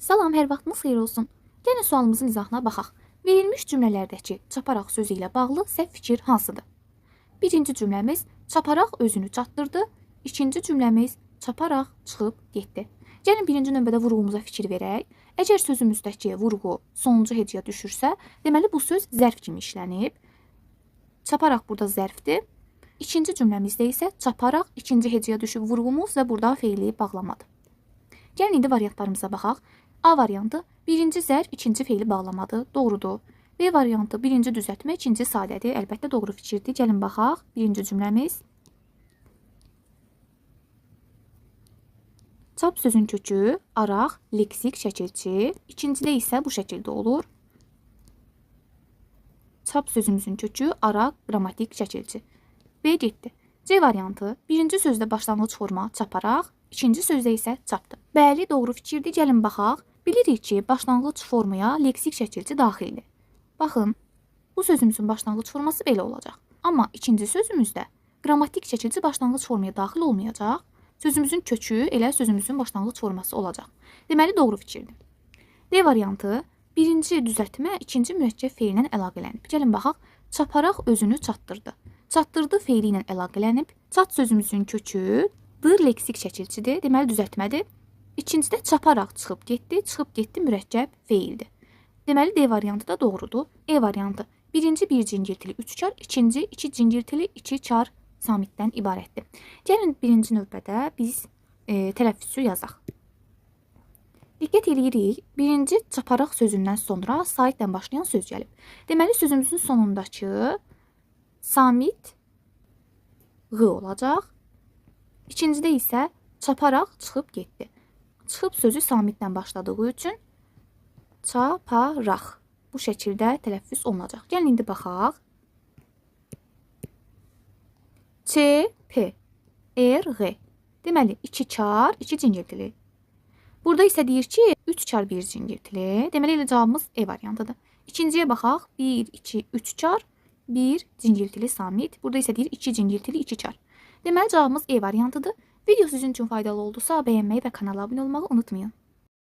Salam, hər vaxtınız xeyir olsun. Gəlin sualımızın izahına baxaq. Verilmiş cümlələrdəki çaparaq sözü ilə bağlı səhv fikir hansıdır? Birinci cümləmiz çaparaq özünü çatdırdı. İkinci cümləmiz çaparaq çıxıb getdi. Gəlin birinci növbədə vurğumuza fikir verək. Əgər sözümüzdəki vurğu sonuncu hecəyə düşürsə, deməli bu söz zərf kimi işlənib. Çaparaq burada zərfdir. İkinci cümləmizdə isə çaparaq ikinci hecəyə düşüb vurğumuz və burada feili bağlamadır. Gəlin indi variantlarımıza baxaq. A variantı birinci zərf, ikinci feili bağlamadır. Doğrudur. B variantı birinci düzəltmə, ikinci sadədir. Əlbəttə doğru fikirdir. Gəlin baxaq. Birinci cümləmiz. Çap sözün kökü araq, leksik, şəkilçi. İkincidə isə bu şəkildə olur. Çap sözümüzün kökü araq, qrammatik, şəkilçi. B getdi. C variantı birinci sözdə başlanğıc forma çaparaq, ikinci sözdə isə çapdı. Bəli, doğru fikirdir. Gəlin baxaq. Bilirik ki, başlanğıc formaya leksik şəkilçi daxildir. Baxın, bu sözümüzün başlanğıc forması belə olacaq. Amma ikinci sözümüzdə qrammatik şəkilçi başlanğıc formaya daxil olmayacaq. Sözümüzün kökü elə sözümüzün başlanğıc forması olacaq. Deməli, doğru fikirdir. D variantı birinci düzəltmə, ikinci mürəkkəb feili ilə əlaqələnib. Gəlin baxaq, çaparaq özünü çatdırdı. Çatdırdı feili ilə əlaqələnib. Çat sözümüzün kökü dır leksik şəkilçidir, deməli düzəltmədir. İkincidə çaparaq çıxıb getdi mürəkkəb feildir. Deməli D variantı da doğrudur. E variantı birinci bir cingirtili üçkar, ikinci iki cingirtili iki kar samitdən ibarətdir. Gəlin birinci növbədə biz tələffüzü yazaq. Diqqət edirik, birinci çaparaq sözündən sonra saitlə başlayan söz gəlib. Deməli sözümüzün sonundakı samit ğı olacaq. İkincidə isə çaparaq çıxıb getdi. Çıxıb sözü samitlə başladığı üçün çaparaq bu şəkildə tələffüz olunacaq. Gəlin indi baxaq. Ç, P, R, G. Deməli 2 kar, 2 cingirtili. Burada isə deyir ki, 3 kar 1 cingirtili. Deməli elə cavabımız E variantıdır. İkinciyə baxaq. 1, 2, 3 kar, 1 cingirtili samit. Burada isə deyir 2 cingirtili 2 kar. Deməli cavabımız E variantıdır. Video sizin üçün faydalı oldusa bəyənməyi və kanala abunə olmağı unutmayın.